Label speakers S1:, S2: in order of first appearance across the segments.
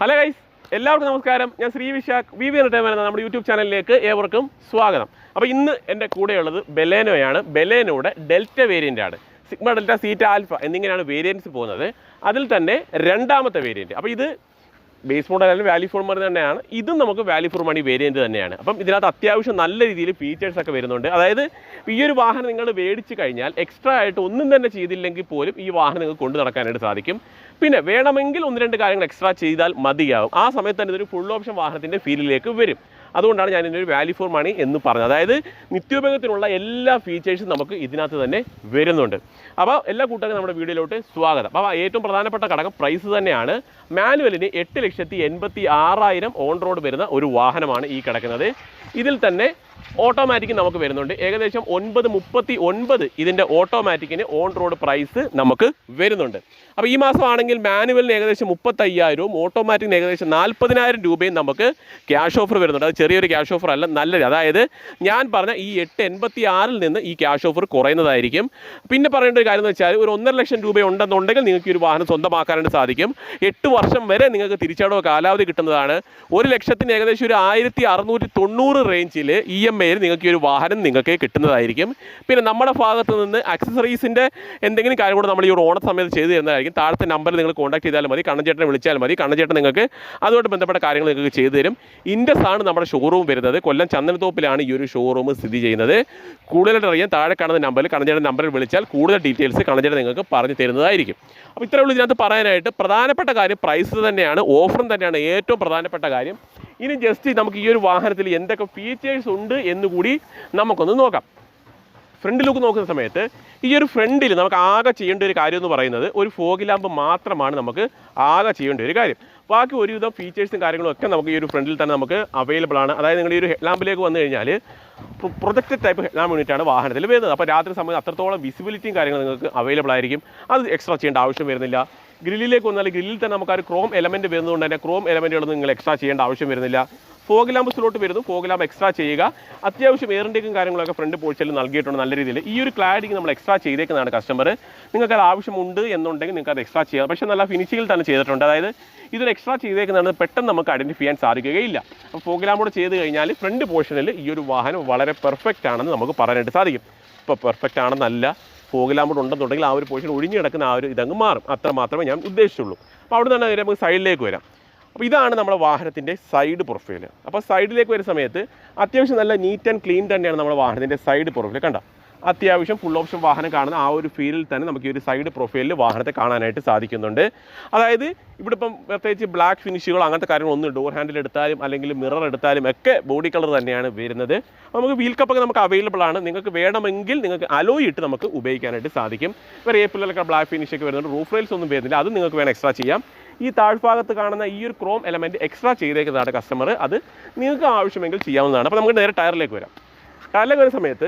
S1: Hello guys, എല്ലാവർക്കും നമസ്കാരം. ഞാൻ ശ്രീ വിശാഖ് VV Entertainment എന്ന നമ്മുടെ യൂട്യൂബ് ചാനലിലേക്ക് ഏവർക്കും സ്വാഗതം. അപ്പോൾ ഇന്ന് എൻ്റെ കൂടെയുള്ളത് ബെലേനോയാണ്. ബെലേനോയുടെ ഡെൽറ്റ വേരിയൻ്റ് ആണ്. സിഗ്മ ഡെൽറ്റ സീറ്റ ആൽഫ എന്നിങ്ങനെയാണ് വേരിയൻസ് പോകുന്നത്. അതിൽ തന്നെ രണ്ടാമത്തെ വേരിയൻറ്റ്. അപ്പോൾ ഇത് ബേസ് മോഡൽ അല്ലെങ്കിൽ വാല്യൂ ഫോർ മണി തന്നെയാണ്. ഇതും നമുക്ക് വാല്യൂ ഫോർ മണി വേരിയൻറ്റ് തന്നെയാണ്. അപ്പം ഇതിനകത്ത് അത്യാവശ്യം നല്ല രീതിയിൽ ഫീച്ചേഴ്സൊക്കെ വരുന്നുണ്ട്. അതായത് ഈ ഒരു വാഹനം നിങ്ങൾ മേടിച്ച് കഴിഞ്ഞാൽ എക്സ്ട്രാ ആയിട്ട് ഒന്നും തന്നെ ചെയ്തില്ലെങ്കിൽ പോലും ഈ വാഹനം നിങ്ങൾക്ക് കൊണ്ടു നടക്കാനായിട്ട് സാധിക്കും. പിന്നെ വേണമെങ്കിൽ ഒന്ന് രണ്ട് കാര്യങ്ങൾ എക്സ്ട്രാ ചെയ്താൽ മതിയാവും. ആ സമയത്ത് തന്നെ ഇതൊരു ഫുൾ ഓപ്ഷൻ വാഹനത്തിൻ്റെ ഫീലിലേക്ക് വരും. അതുകൊണ്ടാണ് ഞാൻ ഇതിനൊരു വാല്യൂ ഫോർ മണി എന്ന് പറഞ്ഞത്. അതായത് നിത്യോപയോഗത്തിനുള്ള എല്ലാ ഫീച്ചേഴ്സും നമുക്ക് ഇതിനകത്ത് തന്നെ വരുന്നുണ്ട്. അപ്പോൾ എല്ലാ കൂട്ടുകാരും നമ്മുടെ വീഡിയോയിലോട്ട് സ്വാഗതം. അപ്പോൾ ഏറ്റവും പ്രധാനപ്പെട്ട ഘടകം പ്രൈസ് തന്നെയാണ്. മാനുവലിന് 8,86,000 ഓൺ റോഡ് വരുന്ന ഒരു വാഹനമാണ് ഈ കിടക്കുന്നത്. ഇതിൽ തന്നെ ഓട്ടോമാറ്റിക് നമുക്ക് വരുന്നുണ്ട്. ഏകദേശം 9,39 ഇതിൻ്റെ ഓട്ടോമാറ്റിക്കിന് ഓൺ റോഡ് പ്രൈസ് നമുക്ക് വരുന്നുണ്ട്. അപ്പോൾ ഈ മാസമാണെങ്കിൽ മാനുവലിന് ഏകദേശം 35,000, ഓട്ടോമാറ്റിക്കിന് ഏകദേശം 40,000 രൂപയും നമുക്ക് ക്യാഷ് ഓഫർ വരുന്നുണ്ട്. അത് ചെറിയൊരു ക്യാഷ് ഓഫർ അല്ല, നല്ലത്. അതായത് ഞാൻ പറഞ്ഞ ഈ 886 നിന്ന് ഈ ക്യാഷ് ഓഫർ കുറയുന്നതായിരിക്കും. പിന്നെ പറയേണ്ട ഒരു കാര്യം എന്ന് വെച്ചാൽ ഒരു 1.5 ലക്ഷം രൂപ ഉണ്ടെന്നുണ്ടെങ്കിൽ നിങ്ങൾക്ക് ഈ ഒരു വാഹനം സ്വന്തമാക്കാനായിട്ട് സാധിക്കും. 8 വർഷം വരെ നിങ്ങൾക്ക് തിരിച്ചടവ് കാലാവധി കിട്ടുന്നതാണ്. 1 ലക്ഷത്തിന് ഏകദേശം ഒരു 1,690 റേഞ്ചിൽ EMI നിങ്ങൾക്ക് ഈ ഒരു വാഹനം നിങ്ങൾക്ക് കിട്ടുന്നതായിരിക്കും. പിന്നെ നമ്മുടെ ഭാഗത്ത് നിന്ന് അക്സസറീസിൻ്റെ എന്തെങ്കിലും കാര്യം കൂടെ നമ്മൾ ഈ ഒരു ഓണ സമയത്ത് ചെയ്തു തരുന്നതായിരിക്കും. താഴത്തെ നമ്പറിൽ നിങ്ങൾ കോൺടാക്ട് ചെയ്താലും മതി, കണ്ണൻചേട്ടനെ വിളിച്ചാൽ മതി. കണ്ണൻചേട്ടൻ നിങ്ങൾക്ക് അതുമായിട്ട് ബന്ധപ്പെട്ട കാര്യങ്ങൾ നിങ്ങൾക്ക് ചെയ്തു തരും. ഇൻഡസ് ആണ് നമ്മുടെ ഷോറൂം വരുന്നത്. കൊല്ലം ചന്ദനത്തോപ്പിലാണ് ഈ ഒരു ഷോറൂം സ്ഥിതി ചെയ്യുന്നത്. കൂടുതലായിട്ട് അറിയാൻ താഴെ കാണുന്ന നമ്പറിൽ കണ്ണൻചേട്ടൻ നമ്പറിൽ വിളിച്ചാൽ കൂടുതൽ ഡീറ്റെയിൽസ് കണ്ണൻചേട്ടൻ നിങ്ങൾക്ക് പറഞ്ഞു തരുന്നതായിരിക്കും. അപ്പോൾ ഇത്രയേ ഉള്ളൂ ഇതിനകത്ത് പറയാനായിട്ട്. പ്രധാനപ്പെട്ട കാര്യം പ്രൈസ് തന്നെയാണ്, ഓഫറും തന്നെയാണ് ഏറ്റവും പ്രധാനപ്പെട്ട കാര്യം. ഇനി ജസ്റ്റ് നമുക്ക് ഈ ഒരു വാഹനത്തിൽ എന്തൊക്കെ ഫീച്ചേഴ്സ് ഉണ്ട് എന്നുകൂടി നമുക്കൊന്ന് നോക്കാം. ഫ്രണ്ട് ലുക്ക് നോക്കുന്ന സമയത്ത് ഈ ഒരു ഫ്രണ്ടിൽ നമുക്ക് ആകെ ചെയ്യേണ്ട ഒരു കാര്യം എന്ന് പറയുന്നത് ഒരു ഫോഗ് ലാമ്പ് മാത്രമാണ് നമുക്ക് ആകെ ചെയ്യേണ്ട ഒരു കാര്യം. ബാക്കി ഒരുവിധം ഫീച്ചേഴ്സും കാര്യങ്ങളും ഒക്കെ നമുക്ക് ഈ ഒരു ഫ്രണ്ടിൽ തന്നെ നമുക്ക് അവൈലബിൾ ആണ്. അതായത് നിങ്ങൾ ഈ ഒരു ഹെഡ് ലാമ്പിലേക്ക് വന്നു കഴിഞ്ഞാൽ പ്രൊജക്റ്റഡ് ടൈപ്പ് ഹെഡ് ലാമ്പ് യൂണിറ്റാണ് വാഹനത്തിൽ വരുന്നത്. അപ്പോൾ രാത്രി സമയത്ത് അത്രത്തോളം വിസിബിലിറ്റിയും കാര്യങ്ങളും നിങ്ങൾക്ക് അവൈലബിൾ ആയിരിക്കും. അത് എക്സ്ട്രാ ചെയ്യേണ്ട ആവശ്യം വരുന്നില്ല. ഗ്രില്ലിലേക്ക് വന്നാൽ ഗ്രില്ലിൽ തന്നെ നമുക്ക് ആ ഒരു ക്രോം എലമെൻറ്റ് വരുന്നതുകൊണ്ട് തന്നെ ക്രോം എലമെൻറ്റുകളൊന്നും നിങ്ങൾ എക്സ്ട്രാ ചെയ്യേണ്ട ആവശ്യം വരുന്നില്ല. ഫോഗ് ലാമ്പ് സ്ലോട്ട് വരുന്നു, ഫോഗ് ലാമ്പ് എക്സ്ട്രാ ചെയ്യുക. അത്യാവശ്യം എയറിൻ്റെയും കാര്യങ്ങളൊക്കെ ഫ്രണ്ട് പോർച്ചിൽ നൽകിയിട്ടുണ്ട് നല്ല രീതിയിൽ. ഈ ഒരു ക്ലാരിറ്റിക്ക് നമ്മൾ എക്സ്ട്രാ ചെയ്തേക്കുന്നതാണ് കസ്റ്റമർ. നിങ്ങൾക്ക് അത് ആവശ്യമുണ്ട് എന്നുണ്ടെങ്കിൽ നിങ്ങൾക്ക് അത് എക്സ്ട്രാ ചെയ്യാം. പക്ഷേ നല്ല ഫിനിഷിങ്ങിൽ തന്നെ ചെയ്തിട്ടുണ്ട്. അതായത് ഇതൊരു എക്സ്ട്രാ ചെയ്തേക്കുന്നതാണ് പെട്ടെന്ന് നമുക്ക് ഐഡൻറ്റിഫൈ ചെയ്യാൻ സാധിക്കുകയില്ല. അപ്പോൾ ഫോഗ് ലാമ്പോട് ചെയ്ത് കഴിഞ്ഞാൽ ഫ്രണ്ട് പോർഷനിൽ ഈ ഒരു വാഹനം വളരെ പെർഫെക്റ്റ് ആണെന്ന് നമുക്ക് പറയാനായിട്ട് സാധിക്കും. ഇപ്പോൾ പെർഫെക്റ്റ് ആണെന്നല്ല, ഫോഗ് ലാമ്പോട് ഉണ്ടെന്നുണ്ടെങ്കിൽ ആ ഒരു പോർഷൻ ഒഴിഞ്ഞു കിടക്കുന്ന ആ ഒരു ഇതങ്ങ് മാറും. അത്ര മാത്രമേ ഞാൻ ഉദ്ദേശിച്ചുള്ളൂ. അപ്പോൾ അവിടെ നിന്ന് നമുക്ക് സൈഡിലേക്ക് വരാം. അപ്പോൾ ഇതാണ് നമ്മുടെ വാഹനത്തിൻ്റെ സൈഡ് പ്രൊഫൈൽ. അപ്പോൾ സൈഡിലേക്ക് വരുന്ന സമയത്ത് അത്യാവശ്യം നല്ല നീറ്റ് ആൻഡ് ക്ലീൻ തന്നെയാണ് നമ്മുടെ വാഹനത്തിൻ്റെ സൈഡ് പ്രൊഫൈൽ. കണ്ട, അത്യാവശ്യം ഫുൾ ഓപ്ഷൻ വാഹനം കാണുന്ന ആ ഒരു ഫീലിൽ തന്നെ നമുക്ക് ഈ ഒരു സൈഡ് പ്രൊഫൈലിൽ വാഹനത്തെ കാണാനായിട്ട് സാധിക്കുന്നുണ്ട്. അതായത് ഇവിടെ ഇപ്പം പ്രത്യേകിച്ച് ബ്ലാക്ക് ഫിനിഷുകൾ അങ്ങനത്തെ കാര്യങ്ങളൊന്നും ഡോർ ഹാൻഡിൽ എടുത്താലും അല്ലെങ്കിൽ മിറർ എടുത്താലും ഒക്കെ ബോഡി കളർ തന്നെയാണ് വരുന്നത്. നമുക്ക് വീൽ കപ്പൊക്കെ നമുക്ക് അവൈലബിൾ ആണ്. നിങ്ങൾക്ക് വേണമെങ്കിൽ നിങ്ങൾക്ക് അലോയ് ഇട്ട് നമുക്ക് ഉപയോഗിക്കാനായിട്ട് സാധിക്കും. ഇപ്പോൾ ഏപ്പിലൊക്കെ ബ്ലാക്ക് ഫിനിഷൊക്കെ വരുന്നുണ്ട്. റൂഫ് റെയിൽസ് ഒന്നും വരുന്നില്ല, അത് നിങ്ങൾക്ക് വേണം എക്സ്ട്രാ ചെയ്യാം. ഈ താഴ്ഭാഗത്ത് കാണുന്ന ഈ ഒരു ക്രോം എലമെൻറ്റ് എക്സ്ട്രാ ചെയ്തേക്കുന്നതാണ് കസ്റ്റമർ. അത് നിങ്ങൾക്ക് ആവശ്യമെങ്കിൽ ചെയ്യാവുന്നതാണ്. അപ്പോൾ നമുക്ക് നേരെ ടയറിലേക്ക് വരാം. ടയറിലേക്ക് വരുന്ന സമയത്ത്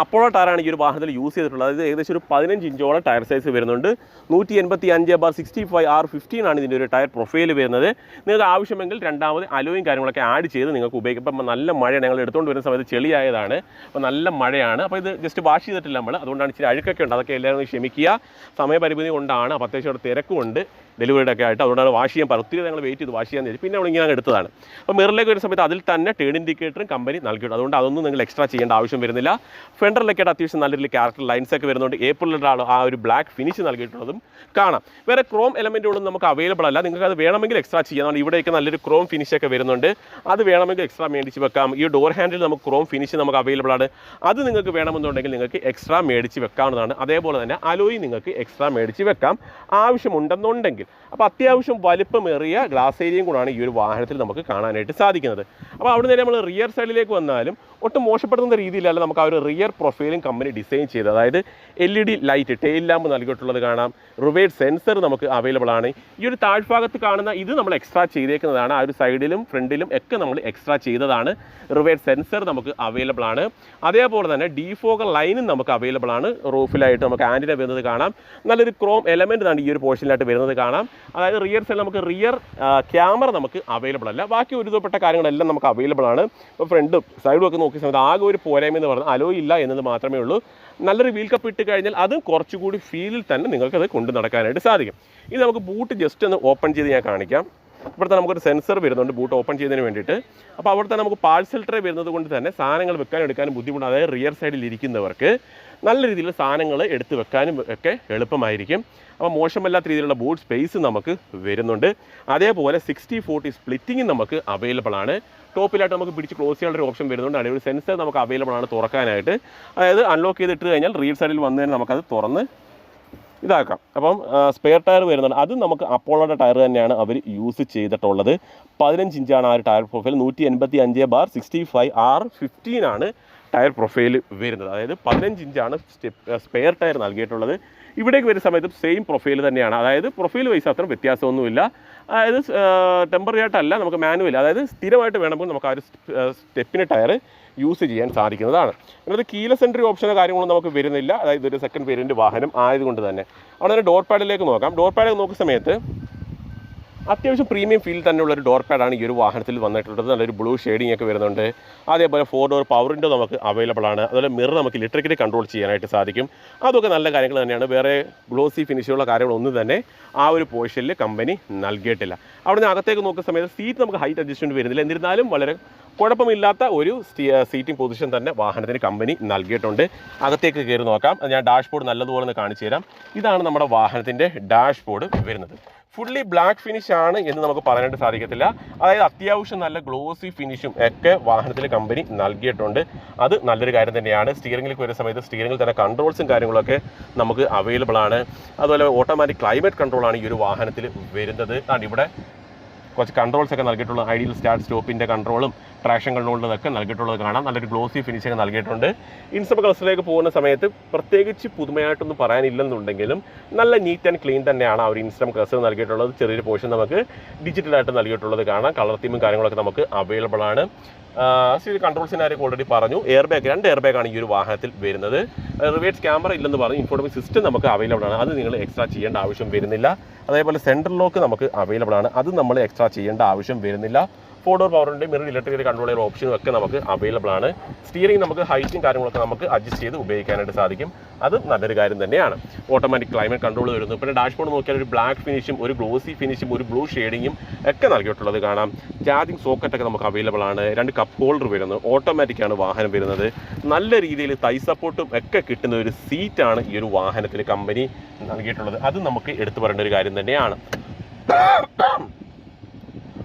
S1: അപ്പോളോ ടയറാണ് ഈ ഒരു വാഹനത്തിൽ യൂസ് ചെയ്തിട്ടുള്ളത്. അതായത് ഏകദേശം ഒരു 15 ഇഞ്ചോളം ടയർ സൈസ് വരുന്നുണ്ട്. 185/65 ആണ് ഇതിൻ്റെ ഒരു ടയർ പ്രൊഫൈൽ വരുന്നത്. നിങ്ങൾക്ക് ആവശ്യമെങ്കിൽ രണ്ടാമത് അലോയും കാര്യങ്ങളൊക്കെ ആഡ് ചെയ്ത് നിങ്ങൾക്ക് ഉപയോഗിക്കാം. ഇപ്പം നല്ല മഴയാണ്, ഞങ്ങൾ എടുത്തുകൊണ്ട് വരുന്ന സമയത്ത് ചെളിയായതാണ്. അപ്പോൾ നല്ല മഴയാണ്. അപ്പോൾ ഇത് ജസ്റ്റ് വാഷ് ചെയ്തിട്ടില്ല നമ്മൾ, അതുകൊണ്ടാണ് ഇച്ചിരി അഴുക്കൊക്കെ ഉണ്ട്. അതൊക്കെ എല്ലാവരും ക്ഷമിക്കുക. സമയപരിമിതി കൊണ്ടാണ്. അപ്പോൾ അത്യാവശ്യം അവിടെ തിരക്കുമുണ്ട് ഡെലിവറിയുടെ ഒക്കെ ആയിട്ട്. അതുകൊണ്ടാണ് വാഷ് ചെയ്യാൻ ഒത്തിരി ഞങ്ങൾ വെയിറ്റ് ചെയ്ത് വാഷ് ചെയ്യാൻ വെച്ചു. പിന്നെ നമ്മൾ ഇങ്ങനെ എടുത്തതാണ്. അപ്പോൾ മിററിലേക്ക് വരുന്ന സമയത്ത് അതിൽ തന്നെ ടേൺ ഇൻഡിക്കേറ്ററും കമ്പനി നൽകിയിട്ടുണ്ട്. അതുകൊണ്ട് അതൊന്നും നിങ്ങൾ എക്സ്ട്രാ ചെയ്യേണ്ട ആവശ്യം വരുന്നില്ല. ഫെൻഡറിലൊക്കെ അത്യാവശ്യം നല്ല രീതിയിൽ ക്യാരക്ടർ ലൈൻസ് ഒക്കെ വരുന്നുണ്ട്. ഏപ്രിലിൻ്റെ ആ ഒരു ബ്ലാക്ക് ഫിനിഷ് നൽകിയിട്ടുള്ളതും കാണാം. വേറെ ക്രോം എലമെൻറ്റുകളും നമുക്ക് അവൈലബിൾ അല്ല. നിങ്ങൾക്ക് അത് വേണമെങ്കിൽ എക്സ്ട്രാ ചെയ്യാം. ഇവിടെയൊക്കെ നല്ലൊരു ക്രോം ഫിനിഷൊക്കെ വരുന്നുണ്ട്. അത് വേണമെങ്കിൽ എക്സ്ട്രാ മേടിച്ച് വെക്കാം. ഈ ഡോർ ഹാൻഡിൽ നമുക്ക് ക്രോം ഫിനിഷ് നമുക്ക് അവൈലബിൾ ആണ്. അത് നിങ്ങൾക്ക് വേണമെന്നുണ്ടെങ്കിൽ നിങ്ങൾക്ക് എക്സ്ട്രാ മേടിച്ച് വെക്കാവുന്നതാണ്. അതേപോലെ തന്നെ അലോയി നിങ്ങൾക്ക് എക്സ്ട്രാ മേടിച്ച് വെക്കാം ആവശ്യമുണ്ടെന്നുണ്ടെങ്കിൽ. അപ്പോൾ അത്യാവശ്യം വലിപ്പമേറിയ ഗ്ലാസ് ഏരിയയും കൂടാണ് ഈ ഒരു വാഹനത്തിൽ നമുക്ക് കാണാനായിട്ട് സാധിക്കുന്നത്. അപ്പോൾ അവിടെ നിന്ന് നമ്മൾ റിയർ സൈഡിലേക്ക് വന്നാലും ഒട്ടും മോശപ്പെടുന്ന രീതിയിലല്ല നമുക്ക് ആ ഒരു റിയർ പ്രൊഫൈലും കമ്പനി ഡിസൈൻ ചെയ്തത്. അതായത് LED ലൈറ്റ് ടെയിൽ ലാമ്പ് നൽകിയിട്ടുള്ളത് കാണാം. റിവേഴ്സ് സെൻസർ നമുക്ക് അവൈലബിൾ ആണ്. ഈ ഒരു താഴ്ഭാഗത്ത് കാണുന്ന ഇത് നമ്മൾ എക്സ്ട്രാ ചെയ്തേക്കുന്നതാണ്. ആ ഒരു സൈഡിലും ഫ്രണ്ടിലും ഒക്കെ നമ്മൾ എക്സ്ട്രാ ചെയ്തതാണ്. റിവേഴ്സ് സെൻസർ നമുക്ക് അവൈലബിൾ ആണ്. അതേപോലെ തന്നെ ഡീഫോഗർ ലൈനും നമുക്ക് അവൈലബിൾ ആണ്. റൂഫിലായിട്ട് നമുക്ക് ആൻറ്റിന വരുന്നത് കാണാം. നല്ലൊരു ക്രോം എലമെൻ്റ് ആണ് ഈ ഒരു പോർഷനിലായിട്ട് വരുന്നത് കാണാം. അതായത് റിയർ സൈഡ് നമുക്ക് റിയർ ക്യാമറ നമുക്ക് അവൈലബിൾ അല്ല. ബാക്കി ഒരുവിധപ്പെട്ട കാര്യങ്ങളെല്ലാം നമുക്ക് അവൈലബിൾ ആണ്. ഇപ്പോൾ ഫ്രണ്ടും സൈഡും ഒക്കെ നോക്കിയ സമയത്ത് ആകെ ഒരു പോരായ്മ പറഞ്ഞാൽ അലോയ് ഇല്ല എന്നത് മാത്രമേ ഉള്ളൂ. നല്ലൊരു വീൽ കപ്പ് ഇട്ട് കഴിഞ്ഞാൽ അതും കുറച്ചുകൂടി ഫീലിൽ തന്നെ നിങ്ങൾക്കത് കൊണ്ടു നടക്കാനായിട്ട് സാധിക്കും. ഇനി നമുക്ക് ബൂട്ട് ജസ്റ്റ് ഒന്ന് ഓപ്പൺ ചെയ്ത് ഞാൻ കാണിക്കാം. ഇവിടെ തന്നെ നമുക്കൊരു സെൻസർ വരുന്നുണ്ട് ബൂട്ട് ഓപ്പൺ ചെയ്യുന്നതിന് വേണ്ടിയിട്ട്. അപ്പോൾ അവിടെ തന്നെ നമുക്ക് പാഴ്സൽ ട്രേ വരുന്നത് കൊണ്ട് തന്നെ സാധനങ്ങൾ വെക്കാനും എടുക്കാനും ബുദ്ധിമുട്ട്, അതായത് റിയർ സൈഡിൽ ഇരിക്കുന്നവർക്ക് നല്ല രീതിയിൽ സാധനങ്ങൾ എടുത്ത് വെക്കാനും ഒക്കെ എളുപ്പമായിരിക്കും. അപ്പോൾ മോശമല്ലാത്ത രീതിയിലുള്ള ബൂട്ട് സ്പേസ് നമുക്ക് വരുന്നുണ്ട്. അതേപോലെ 60/40 സ്പ്ലിറ്റിംഗ് നമുക്ക് അവൈലബിൾ ആണ്. ടോപ്പിലായിട്ട് നമുക്ക് പിടിച്ച് ക്ലോസ് ചെയ്യാനുള്ള ഒരു ഓപ്ഷൻ വരുന്നുണ്ട്. അടിപൊളി സെൻസർ നമുക്ക് അവൈലബിൾ ആണ് തുറക്കാനായിട്ട്. അതായത് അൺലോക്ക് ചെയ്തിട്ട് കഴിഞ്ഞാൽ റിയർ സൈഡിൽ വന്നു കഴിഞ്ഞാൽ നമുക്കത് തുറന്ന് ഇതാക്കാം. അപ്പം സ്പെയർ ടയർ വരുന്നുണ്ട്. അത് നമുക്ക് അപ്പോളോയുടെ ടയർ തന്നെയാണ് അവർ യൂസ് ചെയ്തിട്ടുള്ളത്. 15 ഇഞ്ചാണ് ആ ഒരു ടയർ പ്രൊഫൈൽ. 185/65R15 ആണ് ടയർ പ്രൊഫൈൽ വരുന്നത്. അതായത് 15 ഇഞ്ചാണ് സ്പെയർ ടയർ നൽകിയിട്ടുള്ളത്. ഇവിടേക്ക് വരുന്ന സമയത്ത് സെയിം പ്രൊഫൈൽ തന്നെയാണ്. അതായത് പ്രൊഫൈൽ വൈസ് അത്ര വ്യത്യാസമൊന്നുമില്ല. അതായത് ടെമ്പററി ആയിട്ടല്ല, നമുക്ക് മാനുവൽ, അതായത് സ്ഥിരമായിട്ട് വേണമെങ്കിൽ നമുക്ക് ആ ഒരു സ്റ്റെപ്പിന് ടയർ യൂസ് ചെയ്യാൻ സാധിക്കുന്നതാണ്. അതായത് കീലെസ് എൻട്രി ഓപ്ഷനോ കാര്യങ്ങളൊന്നും നമുക്ക് വരുന്നില്ല. അതായത് ഒരു സെക്കൻഡ് വേരിയൻറ്റ് വാഹനം ആയതുകൊണ്ട് തന്നെ. അവിടെ തന്നെ ഡോർ പാഡിലേക്ക് നോക്കാം. ഡോർ പാഡിലേക്ക് നോക്കുന്ന സമയത്ത് അത്യാവശ്യം പ്രീമിയം ഫീൽ തന്നെയുള്ളൊരു ഡോർ പാഡാണ് ഈ ഒരു വാഹനത്തിൽ വന്നിട്ടുള്ളത്. നല്ലൊരു ബ്ലൂ ഷെയ്ഡിംഗ് ഒക്കെ വരുന്നുണ്ട്. അതേപോലെ 4 ഡോർ പവർ വിൻഡോ നമുക്ക് അവൈലബിൾ ആണ്. അതുപോലെ മിറർ നമുക്ക് ഇലക്ട്രിക്കലി കൺട്രോൾ ചെയ്യാനായിട്ട് സാധിക്കും. അതൊക്കെ നല്ല കാര്യങ്ങൾ തന്നെയാണ്. വേറെ ഗ്ലോസി ഫിനിഷുള്ള കാര്യങ്ങളൊന്നും തന്നെ ആ ഒരു പോർഷനിൽ കമ്പനി നൽകിയിട്ടില്ല. അവിടെ നിന്ന് അകത്തേക്ക് നോക്കുന്ന സമയത്ത് സീറ്റ് നമുക്ക് ഹൈറ്റ് അഡ്ജസ്റ്റ്മെൻറ്റ് വരുന്നില്ല. എന്നിരുന്നാലും വളരെ കുഴപ്പമില്ലാത്ത ഒരു സീറ്റിംഗ് പൊസിഷൻ തന്നെ വാഹനത്തിന് കമ്പനി നൽകിയിട്ടുണ്ട്. അകത്തേക്ക് കയറി നോക്കാം. ഞാൻ ഡാഷ്ബോർഡ് നല്ലതുപോലെ ഒന്ന് കാണിച്ചു തരാം. ഇതാണ് നമ്മുടെ വാഹനത്തിൻ്റെ ഡാഷ്ബോർഡ് വരുന്നത്. ഫുള്ളി ബ്ലാക്ക് ഫിനിഷ് ആണ് എന്ന് നമുക്ക് പറയാനായിട്ട് സാധിക്കത്തില്ല. അതായത് അത്യാവശ്യം നല്ല ഗ്ലോസി ഫിനിഷും ഒക്കെ വാഹനത്തിൽ കമ്പനി നൽകിയിട്ടുണ്ട്. അത് നല്ലൊരു കാര്യം തന്നെയാണ്. സ്റ്റിയറിംഗിലേക്ക് വരുന്ന സമയത്ത് സ്റ്റിയറിംഗിൽ തന്നെ കൺട്രോൾസും കാര്യങ്ങളൊക്കെ നമുക്ക് അവൈലബിൾ ആണ്. അതുപോലെ ഓട്ടോമാറ്റിക് ക്ലൈമറ്റ് കൺട്രോളാണ് ഈ ഒരു വാഹനത്തിൽ വരുന്നത്. ഇവിടെ കുറച്ച് കൺട്രോൾസ് ഒക്കെ നൽകിയിട്ടുള്ള ഐഡിയൽ സ്റ്റാർട്ട് സ്റ്റോപ്പിൻ്റെ കൺട്രോളും ട്രാക്ഷൻ കൺട്രോളിലൊക്കെ നൽകിയിട്ടുള്ളത് കാണാം. നല്ലൊരു ഗ്ലോസി ഫിനിഷൊക്കെ നൽകിയിട്ടുണ്ട്. ഇൻസ്റ്റം ക്ലസ്റ്ററിലേക്ക് പോകുന്ന സമയത്ത് പ്രത്യേകിച്ച് പുതുമയായിട്ടൊന്നും പറയാനില്ലെന്നുണ്ടെങ്കിലും നല്ല നീറ്റ് ആൻഡ് ക്ലീൻ തന്നെയാണ് ആ ഒരു ഇൻസ്റ്റം ക്ലസ്റ്റർ നൽകിയിട്ടുള്ളത്. ചെറിയൊരു പോർഷൻ നമുക്ക് ഡിജിറ്റലായിട്ട് നൽകിയിട്ടുള്ളത് കാണാം. കളർ തീമും കാര്യങ്ങളൊക്കെ നമുക്ക് അവൈലബിൾ ആണ്. കൺട്രോൾസിൻ്റെ കാര്യം ഓൾറെഡി പറഞ്ഞു. എയർ ബാഗ് 2 എയർ ബാഗാണ് ഈ ഒരു വാഹനത്തിൽ വരുന്നത്. റിവേഴ്സ് ക്യാമറ ഇല്ലെന്ന് പറഞ്ഞു. ഇൻഫോർമേഷൻ സിസ്റ്റം നമുക്ക് അവൈലബിൾ ആണ്. അത് നിങ്ങൾ എക്സ്ട്രാ ചെയ്യേണ്ട ആവശ്യം വരുന്നില്ല. അതേപോലെ സെൻട്രൽ ലോക്ക് നമുക്ക് അവൈലബിൾ ആണ്. അത് നമ്മൾ എക്സ്ട്രാ ചെയ്യേണ്ട ആവശ്യം വരുന്നില്ല. 4 ഡോർ പവറിൻ്റെ മിറർ ഇലക്ട്രിക്കലി കൺട്രോൾ ചെയ്യുന്ന ഓപ്ഷനും ഒക്കെ നമുക്ക് അവൈലബിൾ ആണ്. സ്റ്റിയറിംഗ് നമുക്ക് ഹൈറ്റും കാര്യങ്ങളൊക്കെ നമുക്ക് അഡ്ജസ്റ്റ് ചെയ്ത് ഉപയോഗിക്കാനായിട്ട് സാധിക്കും. അത് നല്ലൊരു കാര്യം തന്നെയാണ്. ഓട്ടോമാറ്റിക് ക്ലൈമറ്റ് കൺട്രോൾ വരുന്നു. പിന്നെ ഡാഷ്ബോർഡ് നോക്കിയാൽ ഒരു ബ്ലാക്ക് ഫിനിഷും ഒരു ഗ്ലോസി ഫിനിഷും ഒരു ബ്ലൂ ഷെയ്ഡിങ്ങും ഒക്കെ നൽകിയിട്ടുള്ളത് കാണാം. ചാർജിങ് സോക്കറ്റൊക്കെ നമുക്ക് അവൈലബിൾ ആണ്. 2 കപ്പ് ഹോൾഡർ വരുന്നു. ഓട്ടോമാറ്റിക്കാണ് വാഹനം വരുന്നത്. നല്ല രീതിയിൽ തൈ സപ്പോർട്ടും ഒക്കെ കിട്ടുന്ന ഒരു സീറ്റാണ് ഈ ഒരു വാഹനത്തിൽ കമ്പനി നൽകിയിട്ടുള്ളത്. അത് നമുക്ക് എടുത്തു പറയേണ്ട ഒരു കാര്യം തന്നെയാണ്.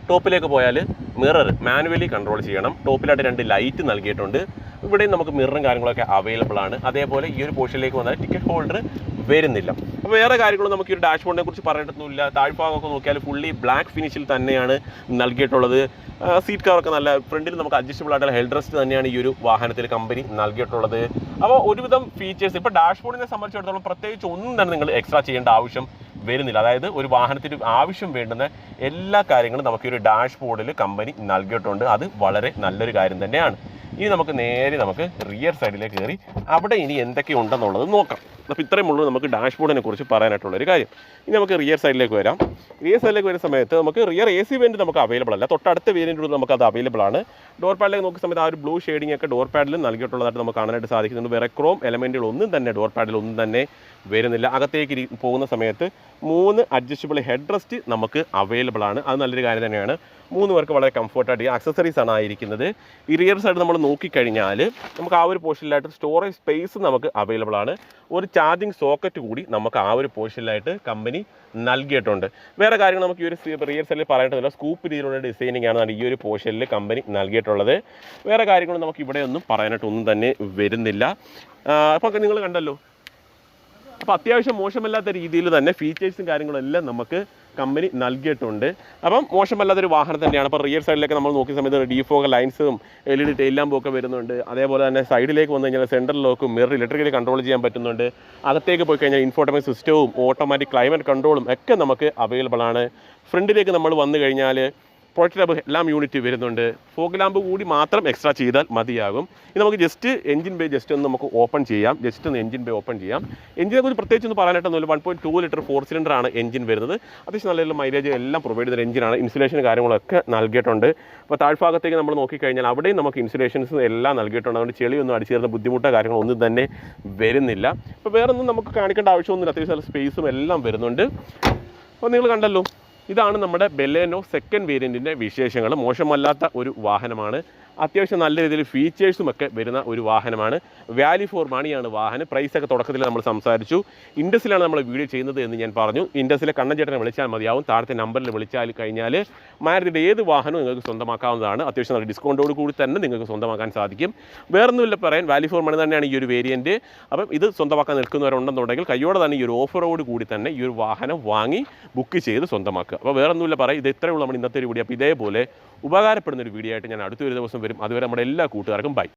S1: ടോപ്പിലേക്ക് പോയാൽ മിറർ മാനുവലി കൺട്രോൾ ചെയ്യണം. ടോപ്പിലായിട്ട് 2 ലൈറ്റ് നൽകിയിട്ടുണ്ട്. ഇവിടെയും നമുക്ക് മിററും കാര്യങ്ങളൊക്കെ അവൈലബിൾ ആണ്. അതേപോലെ ഈ ഒരു പോർഷനിലേക്ക് വന്നാൽ ടിക്കറ്റ് ഹോൾഡർ വരുന്നില്ല. അപ്പോൾ വേറെ കാര്യങ്ങളും നമുക്ക് ഈ ഒരു ഡാഷ്ബോർഡിനെ കുറിച്ച് പറയേണ്ടതൊന്നുമില്ല. താഴ്ഭാഗമൊക്കെ നോക്കിയാൽ ഫുള്ളി ബ്ലാക്ക് ഫിനിഷിൽ തന്നെയാണ് നൽകിയിട്ടുള്ളത്. സീറ്റ് കവറൊക്കെ നല്ല ഫ്രണ്ടിൽ നമുക്ക് അഡ്ജസ്റ്റബിൾ ആയിട്ടുള്ള ഹെഡ് റെസ്റ്റ് തന്നെയാണ് ഈ ഒരു വാഹനത്തിൽ കമ്പനി നൽകിയിട്ടുള്ളത്. അപ്പോൾ ഒരുവിധം ഫീച്ചേഴ്സ് ഇപ്പോൾ ഡാഷ്ബോർഡിനെ സംബന്ധിച്ചിടത്തോളം പ്രത്യേകിച്ച് ഒന്നും തന്നെ നിങ്ങൾ എക്സ്ട്രാ ചെയ്യേണ്ട ആവശ്യം വരുന്നില്ല. അതായത് ഒരു വാഹനത്തിന് ആവശ്യം വേണ്ടുന്ന എല്ലാ കാര്യങ്ങളും നമുക്ക് ഈ ഒരു ഡാഷ്ബോർഡിൽ കമ്പനി നൽകിയിട്ടുണ്ട്. അത് വളരെ നല്ലൊരു കാര്യം തന്നെയാണ്. ഇനി നമുക്ക് നേരെ റിയർ സൈഡിലേക്ക് കയറി അവിടെ ഇനി എന്തൊക്കെ ഉണ്ടെന്നുള്ളത് നോക്കാം. അപ്പോൾ ഇത്രയും ഉള്ളൂ നമുക്ക് ഡാഷ്ബോർഡിനെ കുറിച്ച് പറയാനായിട്ടുള്ളൊരു കാര്യം. ഇനി നമുക്ക് റിയർ സൈഡിലേക്ക് വരാം. റിയർ സൈഡിലേക്ക് വരുന്ന സമയത്ത് നമുക്ക് റിയർ AC വേരിയൻറ്റ് നമുക്ക് അവൈലബിൾ അല്ല. തൊട്ടടുത്ത വേരിയൻറ്റ് നമുക്ക് അത് അവൈലബിൾ ആണ്. ഡോർ പാഡിലേക്ക് നോക്കുന്ന സമയത്ത് ആ ഒരു ബ്ലൂ ഷെയ്ഡിംഗ് ഒക്കെ ഡോർ പാഡിൽ നൽകിയിട്ടുള്ളതായിട്ട് നമുക്ക് കാണാനായിട്ട് സാധിക്കുന്നുണ്ട്. വേറെ ക്രോം എലമെൻറ്റുകളൊന്നും തന്നെ ഡോർ പാഡിൽ ഒന്നും തന്നെ വരുന്നില്ല. അകത്തേക്ക് പോകുന്ന സമയത്ത് 3 അഡ്ജസ്റ്റബിൾ ഹെഡ് റെസ്റ്റ് നമുക്ക് അവൈലബിൾ ആണ്. അത് നല്ലൊരു കാര്യം തന്നെയാണ്. 3 പേർക്ക് വളരെ കംഫർട്ടായിട്ട് ആക്സസറീസ് ആണ് ആയിരിക്കുന്നത്. ഈ റിയർ സൈഡ് നമ്മൾ നോക്കിക്കഴിഞ്ഞാൽ നമുക്ക് ആ ഒരു പോർഷനിലായിട്ട് സ്റ്റോറേജ് സ്പേസ് നമുക്ക് അവൈലബിൾ ആണ്. ഒരു ചാർജിങ് സോക്കറ്റ് കൂടി നമുക്ക് ആ ഒരു പോർഷനിലായിട്ട് കമ്പനി നൽകിയിട്ടുണ്ട്. വേറെ കാര്യങ്ങൾ നമുക്ക് ഈ ഒരു റിയർ സൈഡിൽ പറയേണ്ടതില്ല. സ്കൂപ്പ് രീതിയിലുള്ള ഡിസൈനിങ് ആണ് ഈ ഒരു പോർഷനിൽ കമ്പനി നൽകിയിട്ടുള്ളത്. വേറെ കാര്യങ്ങളും നമുക്ക് ഇവിടെയൊന്നും പറയാനായിട്ട് ഒന്നും തന്നെ വരുന്നില്ല. അപ്പോൾ നിങ്ങൾ കണ്ടല്ലോ. അപ്പോൾ അത്യാവശ്യം മോശമല്ലാത്ത രീതിയിൽ തന്നെ ഫീച്ചേഴ്സും കാര്യങ്ങളും എല്ലാം നമുക്ക് കമ്പനി നൽകിയിട്ടുണ്ട്. അപ്പം മോശമല്ലാത്തൊരു വാഹനം തന്നെയാണ്. അപ്പോൾ റിയർ സൈഡിലേക്ക് നമ്മൾ നോക്കിയ സമയത്ത് ഡീഫോഗർ ലൈൻസും LED ടെയിൽ ലാമ്പും ഒക്കെ വരുന്നുണ്ട്. അതേപോലെ തന്നെ സൈഡിലേക്ക് വന്നു കഴിഞ്ഞാൽ സെൻട്രൽ ലോക്കും മിറർ ഇലക്ട്രിക്കലി കൺട്രോൾ ചെയ്യാൻ പറ്റുന്നുണ്ട്. അകത്തേക്ക് പോയി കഴിഞ്ഞാൽ ഇൻഫോർട്ടൈൻമെൻറ്റ് സിസ്റ്റവും ഓട്ടോമാറ്റിക് ക്ലൈമറ്റ് കൺട്രോളും ഒക്കെ നമുക്ക് അവൈലബിൾ ആണ്. ഫ്രണ്ടിലേക്ക് നമ്മൾ വന്നു കഴിഞ്ഞാൽ പ്രൊജക്ട് ലാമ്പ് എല്ലാം യൂണിറ്റ് വരുന്നുണ്ട്. ഫോഗ് ലാമ്പ് കൂടി മാത്രം എക്സ്ട്രാ ചെയ്താൽ മതിയാകും. ഇനി നമുക്ക് ജസ്റ്റ് എഞ്ചിൻ ബേ ജസ്റ്റ് ഒന്ന് നമുക്ക് ഓപ്പൺ ചെയ്യാം. ജസ്റ്റ് ഒന്ന് എഞ്ചിൻ ബേ ഓപ്പൺ ചെയ്യാം. എഞ്ചിനെ കുറിച്ച് പ്രത്യേകിച്ച് ഒന്നും പറയാനായിട്ടൊന്നുമില്ല. 1.2 ലിറ്റർ 4 സിലിണ്ടറാണ് എഞ്ചിൻ വരുന്നത്. അത്യാവശ്യം നല്ല മൈലേജ് എല്ലാം പ്രൊവൈഡ് ചെയ്യുന്ന എഞ്ചിനാണ്. ഇൻസുലേഷൻ കാര്യങ്ങളൊക്കെ നൽകിയിട്ടുണ്ട്. അപ്പോൾ താഴ്ഭാഗത്തേക്ക് നമ്മൾ നോക്കിക്കഴിഞ്ഞാൽ അവിടെയും നമുക്ക് ഇൻസുലേഷൻസ് എല്ലാം നൽകിയിട്ടുണ്ട്. അതുകൊണ്ട് ചെളിയൊന്നും അടിച്ചേരുന്ന ബുദ്ധിമുട്ടോ കാര്യങ്ങളൊന്നും തന്നെ വരുന്നില്ല. അപ്പോൾ വേറെ ഒന്നും നമുക്ക് കാണിക്കേണ്ട ആവശ്യമൊന്നുമില്ല. അത്യാവശ്യം നല്ല സ്പേസും എല്ലാം വരുന്നുണ്ട്. അപ്പോൾ നിങ്ങൾ കണ്ടല്ലോ ഇതാണ് നമ്മുടെ ബെലേനോ സെക്കൻഡ് വേരിയൻറ്റിൻ്റെ വിശേഷങ്ങൾ. മോശമല്ലാത്ത ഒരു വാഹനമാണ്. അത്യാവശ്യം നല്ല രീതിയിൽ ഫീച്ചേഴ്സും ഒക്കെ വരുന്ന ഒരു വാഹനമാണ്. വാല്യൂ ഫോർ മണിയാണ് വാഹനം. പ്രൈസൊക്കെ തുടക്കത്തിൽ നമ്മൾ സംസാരിച്ചു. ഇൻഡസിലാണ് നമ്മൾ വീഡിയോ ചെയ്യുന്നത് എന്ന് ഞാൻ പറഞ്ഞു. ഇൻഡസിലെ കണ്ണൻ ചേട്ടനെ വിളിച്ചാൽ മതിയാവും. താഴത്തെ നമ്പറിൽ വിളിച്ചാൽ കഴിഞ്ഞാൽ മാരുതിയുടെ ഏത് വാഹനവും നിങ്ങൾക്ക് സ്വന്തമാക്കാവുന്നതാണ്. അത്യാവശ്യം നല്ല ഡിസ്കൗണ്ടോട് കൂടി തന്നെ നിങ്ങൾക്ക് സ്വന്തമാക്കാൻ സാധിക്കും. വേറൊന്നുമില്ല പറയാൻ, വാല്യൂ ഫോർ മണി തന്നെയാണ് ഈ ഒരു വേരിയൻറ്റ്. അപ്പം ഇത് സ്വന്തമാക്കാൻ നിൽക്കുന്നവരുണ്ടെന്നുണ്ടെങ്കിൽ കയ്യോടെ തന്നെ ഈ ഒരു ഓഫറോട് കൂടി തന്നെ ഈ ഒരു വാഹനം വാങ്ങി ബുക്ക് ചെയ്ത് സ്വന്തമാക്കുക. അപ്പോൾ വേറൊന്നുമില്ല പറയാം, ഇത് ഇത്രയുള്ള നമ്മൾ ഇന്നത്തെ ഒരു വീഡിയോ. അപ്പോൾ ഇതേപോലെ ഉപകാരപ്പെടുന്ന ഒരു വീഡിയോ ആയിട്ട് ഞാൻ അടുത്തൊരു ദിവസം വരും. അതുവരെ നമ്മുടെ എല്ലാ കൂട്ടുകാർക്കും ബൈ.